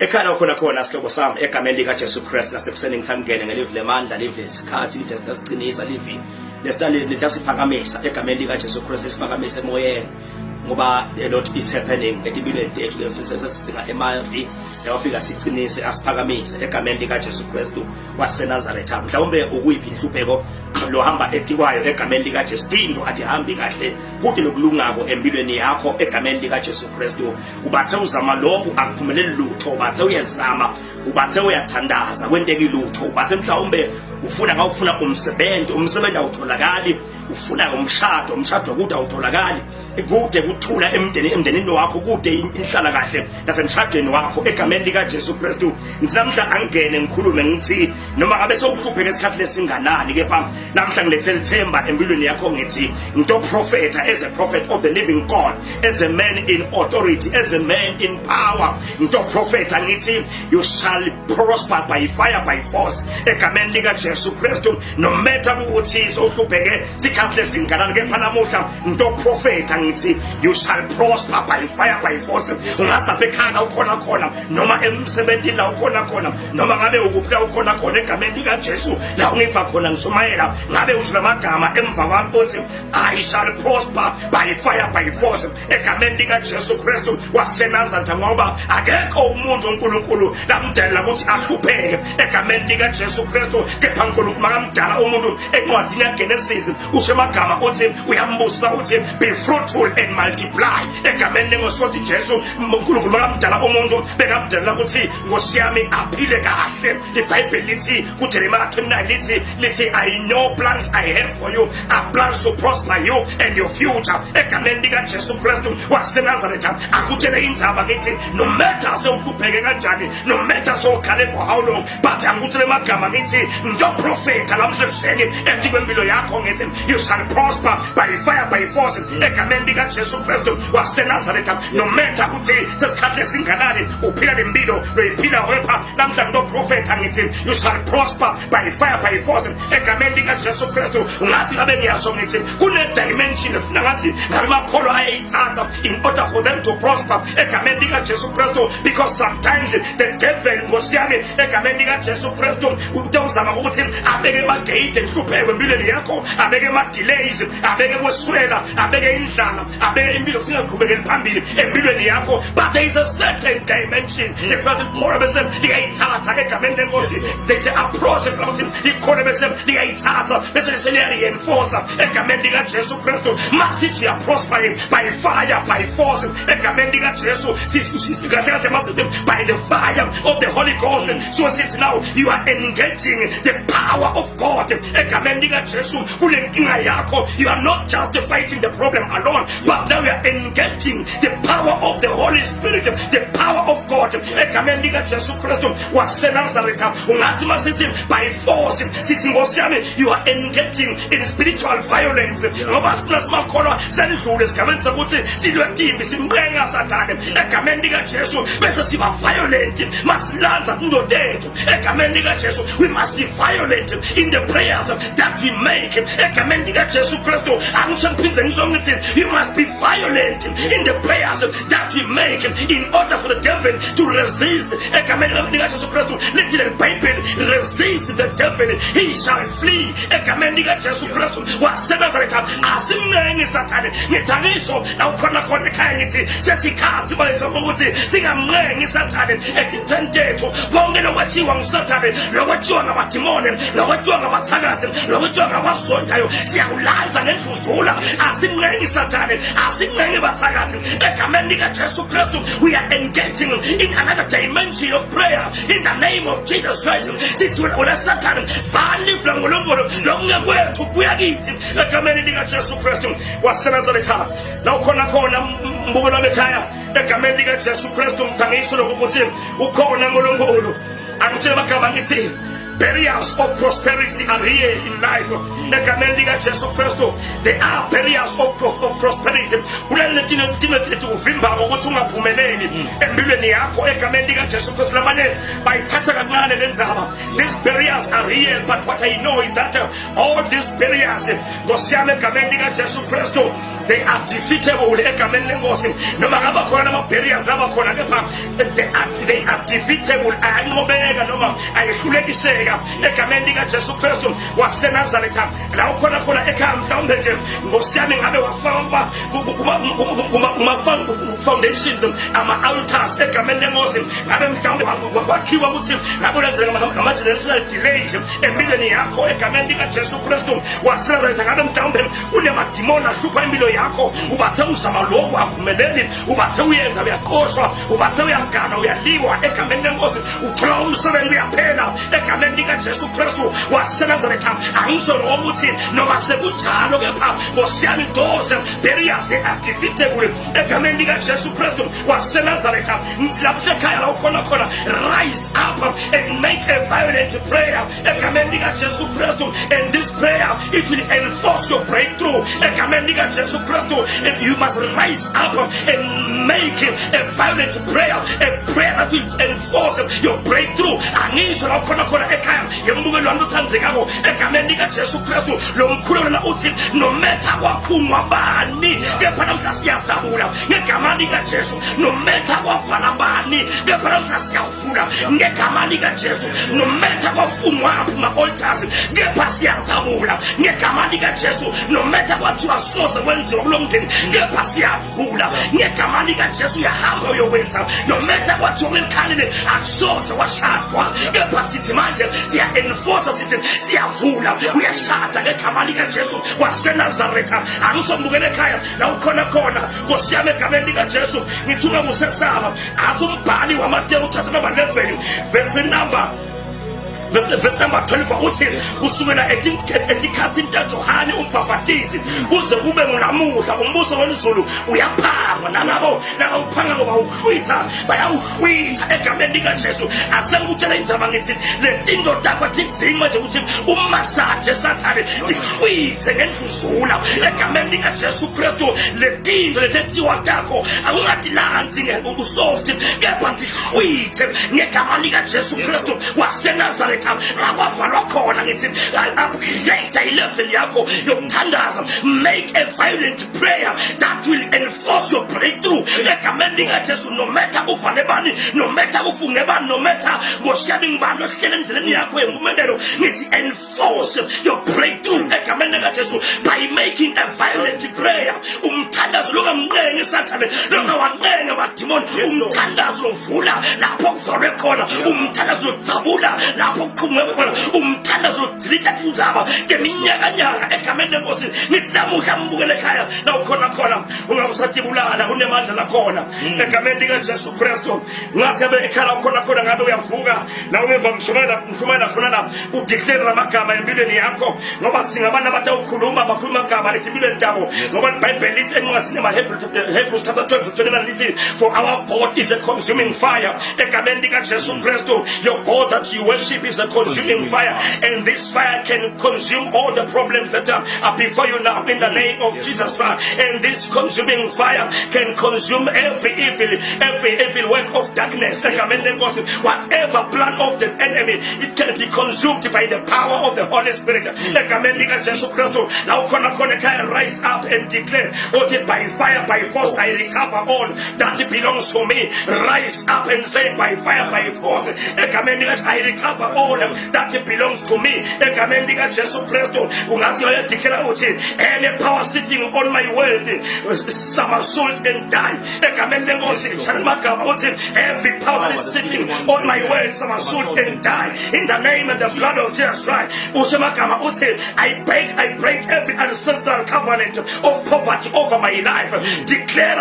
Ekhaya khona sihlobo sami egameni lika Jesu Christ lasekuseni ngithangene ngelive lemandla live lesikhathi live lesiqinisa live lesiphakamisa egameni lika Jesu Christ lesiphakamisa emoyeni ngoba a lot is happening empilweni yethu lesisisinga emavi yawufika siqinise asiphakamise egameni lika Jesu Christ waseNazaretha mhlawumbe ukuyiphi inhlupheko lo hamba etikwayo egameni lika Jesu into athi hambi kahle kuthi lokulungako empilweni yakho egameni lika Jesu Christ ubathe uzama lokhu akuphumeleli lutho ubathe uyezama ubathe uyathandaza kwenteke lutho ubathe mhlawumbe ufuna umsebenzi awutholakali ufuna umshado kude awutholakali kude kuthula emndenini wakho kude inhlala kahle nasemshadweni wakho egameni lika Jesu Kristu namhla angene ngikhulume ngithi noma ngabe sokuhlupheka esikhathi lesinganani kepha namhla ngilethele ithemba empilweni yakho ngithi into prophet as a prophet of the living God, as a man in authority, as a man in power, into prophet ngithi you shall prosper by fire by force egameni lika Jesu Kristu no matter ukuthi sokuhlupheke sikhathi lesinganani kepha namuhla into prophet you shall prosper by fire by force. Ungasaphe ekhaya ukhona noma emsebenzini la ukhona noma ngabe ukuphi ukhona egameni lika Jesu la ungiva khona ngishumayela ngabe uthi lamagama emva kwami uthi I shall prosper by fire by force egameni lika Jesu Kristu waseNazaretha ngoba akekho umuntu uNkulunkulu lamdala ukuthi ahlupheke egameni lika Jesu Kristu kepha uNkulunkulu makamdala umuntu encwadini yaGenesis ushemagama uthi uyambusa uthi be fruitful and multiply egameni lengosothi Jesu uNkulunkulu makamdala umuntu bekamdala ukuthi ngosiyami aphile kahle iBhayibheli lithi kuJeremiah 29 lithi I know plans I have for you are plans to prosper you and your future egameni lika Jesu Kristu waseNazaretha akutshele indzaba ngithi no matter sewuhlupheke kanjani no matter sewukhale for how long but angikutshele magama ngithi ndo prophet lamhlebuseni ethi kwempilo yakho ngithi you shall prosper by fire by force egameni lika Jesu Kristu waseNazaretha no matter ukuthi sesikhathi lesinganani uphila lempilo loyiphila wepha namhla ndo prophet ngithi you shall prosper by fire by force egameni lika Jesu Kristu ungathi abe ngiyasho ngithi kune dimension efuna ngathi ngabe makholwa ayayithatha in order for them to prosper egameni lika Jesu Kristu because sometimes the devil ngosiyami egameni lika Jesu Kristu utawuzama ukuthi abeke magate enhlupheko empilweni yakho abeke ma delays abeke kweswela abeke indlala abeke impilo singaqhubekeli phambili empilweni yakho but there is a certain dimension efase khona bese liyayithatha egameni lenkosi they say approach from likhona bese liyayithatha bese seliyareinforce egameni lika Jesu Kristu masithi ya prospering by fire by force egameni lika Jesu sisikahle masithi by the fire of the Holy Ghost so since now you are engaging the power of God egameni lika Jesu kule nkinga yakho you are not just fighting the problem alone but now you are engaging the power of the Holy Spirit, the power of God egameni lika Jesu Kristu waseNazaretha ungathi masithi by force sithi ngosiyami you are engaging in spiritual violence ngoba sifuna simakholwa selidlule sigameni sokuthi silwe timbi simnqenga sathane egameni lika Jesu bese siba violent masilanza indodethu egameni lika Jesu we must be violent in the prayers that we make egameni lika Jesu Kristu angisho ngiphinze ngisho ngithi you must be violent in the prayers that we make in order for the devil to resist egameni lika Jesu Kristu lithi leBhayibheli resist the devil he shall flee egameni lika Jesu Kristu waseNazaretha asimncengi sathane ngithanisho awukhona khona ekhaya ngithi sesikhathi bayizwa ukuthi singamncengi sathane ezintweni zethu konke lokwatshiwa ngusathane lokwatshiwa ngamadimoni lokwatshiwa ngabathakathi lokwatshiwa ngabasondayo siyakulanza ngendluzula asimncengi sathane asimncengi bathakathi egameni lika Jesu Kristu we are engaging in another dimension of prayer in the name of Jesus Christ sithi wena sathane valifla ngolongolo lokungekwethu kuyakithi egameni lika Jesu Kristu waseNazaretha la ukhona mbulo bekhaya egameni lika Jesu Kristu mthangisho lokuthi ukhona ngolongolo angitshela magama ngithi barriers of prosperity are real in life egameni lika Jesu Kristu there are barriers of prosperity kulelethina lethu uvimba ukuthi ungaphumeleli empilweni yakho egameni lika Jesu Kristu lamanye bayithatha kancane lenzaba these barriers are real but what I know is that all these barriers ngosiyami egameni lika Jesu Kristu they are defeatable egameni lenkosi. Noma ngaba khona ama barriers laba khona kepha they are defeatable. Ayinqobeka noma ayihlulekiseka egameni lika Jesu Kristu waseNazaretha. La ukhona khona ekhaya mhlawumbe nje Nkosi yami ngabe wafaka foundations ama altars egameni lenkosi, ngabe mhlawumbe wakhiwa ukuthi ngabe ulenzela ama generational delays empilweni yakho egameni lika Jesu Kristu waseNazaretha. Ngabe mhlawumbe unemadimoni ahlupha impilo yakho, ubathe uzama lokho akuphumeleli, ubathe uyenza uyakoshwa, ubathe uyagana uyaliwa egameni lenkosi, uthola umsebenzi uyaphela egameni lika Jesu Kristu waseNazaretha. Angisho ukuthi noma sekunjalo kepha Nkosi yami those barriers they are defeatable egameni lika Jesu Kristu waseNazaretha. Ngilapha ekhaya la ukhona khona, rise up and make a violent prayer egameni lika Jesu Kristu, and this prayer it will enforce your breakthrough egameni lika Jesu Kristu. And you must rise up and make a violent prayer, a prayer that will enforce your breakthrough. Angisho la ukhona khona ekhaya yembukelo wanduthanzekako egameni lika Jesu Kristu. Lo mkhulu lona uthi no matter kwaphumwa bani kepha namhla siyazabula ngegama lika Jesu, no matter kwavala bani kepha namhla siyavula ngegama lika Jesu, no matter kwafumwa apha ma altars kepha siyazabula ngegama lika Jesu, no matter kwathiwa soze kwenziwa kulo mndeni kepha siyavula ngegama lika Jesu. Uyahamba uyokwenza, no matter kwathiwa kulikhalile akusoze washadwa kepha sithi manje siya enforce, sithi siyavula uyashada ngegama lika Jesu waseNazaretha. Angishombukele ekhaya la ukhona khona Nkosi yami egameni lika Jesu ngithuka kusesaba athi umbhali waMateyu chapter number 11 verse number 24 uthi kusukela etikhathini kaJohane umbhaphathizi kuze kube ngulamuhla umbuso wezulu uyaphangwa, nalabo uphanga ngoba uhlwitha bayawuhlwitha egameni lika Jesu. Asengikutshela indzaba ngithi le tinto takho thikudzinga manje ukuthi umasaje sathane zihlwithe ngendluzula egameni lika Jesu Kristu. Le tinto lethethiwa takho akungadilanzi usoft kepha zihlwithe ngegama lika Jesu Kristu waseNazaretha. Abavalwa khona ngithi upgrade ilevel yakho yokuthandaza, make a violent prayer that will enforce your breakthrough egameni lika Jesu. No matter uvale bani, no matter ufunge bani, no matter ngoshiyani ngibani ohlele endleleni yakho yempumelelo, ngithi enforce your breakthrough egameni lika Jesu by making a violent prayer. Umthandazo longamnqenge sathane, longawanqenge amadimoni, umthandazo lovula lapho kuvalwe khona, umthandazo lodzabula lapho kukhumwe khona, umthandazo lodilitha indzaba ngeminyakanyaka egameni lenkosi. Ngithi namuhla mbukele ekhaya la ukhona khona ungabusatibulala kunemandla lakhona egameni lika Jesu Kristu. Ngathi abe ekhala ukhona khona ngabe uyavuka la ungeva mshumayela khona la udeclare amagama empilweni yakho, ngoba singabantu abatawukhuluma bakhuluma amagama empilweni yabo, ngoba iBhayibheli lithi encwadini Hebrews chapter 12 verse 29 lithi for our God is a consuming fire egameni lika Jesu Kristu. Your God that you worship is a consuming fire, and this fire can consume all the problems that are before you now in the name of Jesus Christ. And this consuming fire can consume every evil work of darkness. Whatever plan of the enemy, it can be consumed by the power of the Holy Spirit. Now rise up and declare, by fire, by force, I recover all that belongs to me. Rise up and say, by fire, by force, I recover all that belongs to me. Any power sitting on my wealth, somersault and die. Every power is sitting on my wealth, somersault and die. In the name and the blood of Jesus Christ, I break every ancestral covenant of poverty over my life. Declare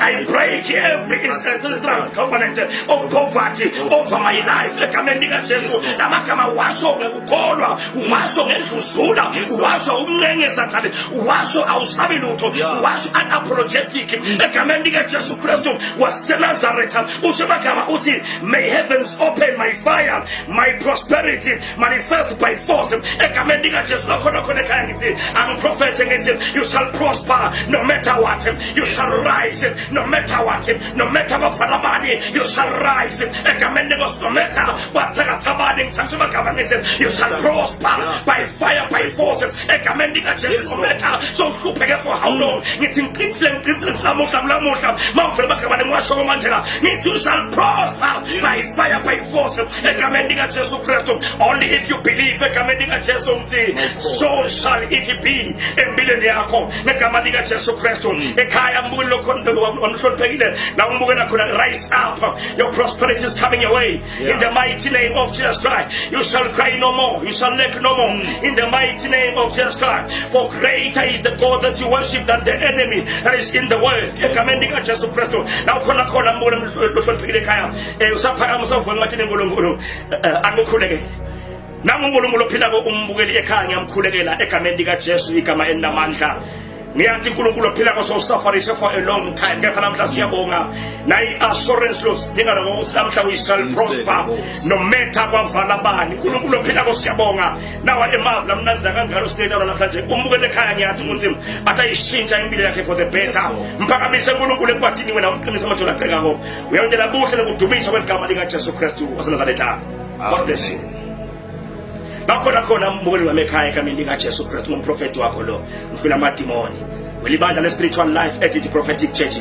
I break every ancestral covenant of poverty over my life. Washo ngekukholwa, washo ngendluzula, washo umnenge sathane, washo awusabi lutho, washo unapologetic egameni lika Jesu Kristu waseNazaretha. Ushemagama uthi may heavens open, my fire, my prosperity manifest by force egameni lika Jesu. Khona ekhaya ngithi I'm prophetic ngithi you shall prosper no matter what, you shall rise no matter what, no matter what falabani, you shall rise egameni lika, no matter what takathabani ngisashemagama You shall prosper by fire, by force. Egameni lika Jesu matter. So kupheke for how long? Ngithi ngiqinisile namuhla mawuvela bakabane ngiwasho manje ngithi you shall prosper by fire, by force. Egameni lika Jesu Kristu. Only if you believe egameni lika Jesu mthi so shall it be. Empilweni yakho ngegama lika Jesu Kristu. Ekhaya mbukele lokho wamhloniphekile la umbukela khona, rise up. Your prosperity is coming your way. In the mighty name of Jesus Christ. You shall cry no more. You shall lack no more. In the mighty name of Jesus Christ. For greater is the God that you worship than the enemy that is in the world. Egameni lika Jesu Kristu. Now khona mbukele mhloniphekile ekhaya. Usaphakama usavula ngathi uNkulunkulu akukhulekele. Nami uNkulunkulu ophila umbukeli ekhaya ngiyamkhulekela egameni lika Jesu, igama elinamandla. Ngiyathi uNkulunkulu ophila kososafarisha for a long time. Kepha namhla siyabonga nayi assurance los ngingalo ukuthi namhla we shall prosper no matter kwavala bani. uNkulunkulu ophila kosiyabonga nawa emavula mnazila kangalo sinetalo namhlanje umbukele ekhaya. Ngiyathi ukuthi atayishintsha impilo yakhe for the better. Mphakamise uNkulunkulu ekwadini wena umqinisa amathula acekako uyawendela buhle nokudumisa kwegama lika Jesu Kristu waseNazaretha. God bless you. Bakhona khona mbukeli wami ekhaya egameni lika Jesu Kristu ngumprofeti wakho lo ngifuna amadimoni welibandla le spiritual life at the prophetic church.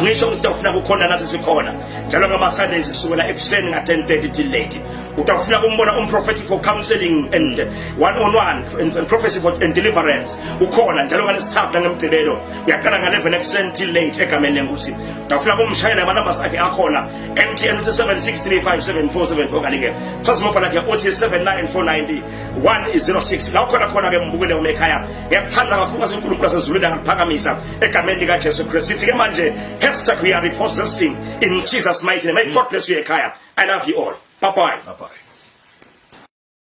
Ngisho ukuthi ufuna ukukhona nathi sikhona njalo ngama Sundays kusukela ekuseni nga 10:30 till late. Utafuna kumbona umprofeti for counseling and one-on-one and prophecy for and deliverance ukhona njalo ngalesithathu ngemgcibelo uyaqala nga 11 ekuseni till late egameni lenkosi. Utafuna kumshayela ama-numbers akhe akhona MTN 76357474 kanike sasimopa lakhe uthi 79490106 la khona ke mbukele umekhaya. Ngiyakuthanda kakhulu kaSinkulunkulu asezulwini angaphakamisa egameni lika Jesu Kristu. Sithi ke manje hashtag we are repossessing in Jesus mighty name. May God bless you ekhaya. I love you all. Bye bye.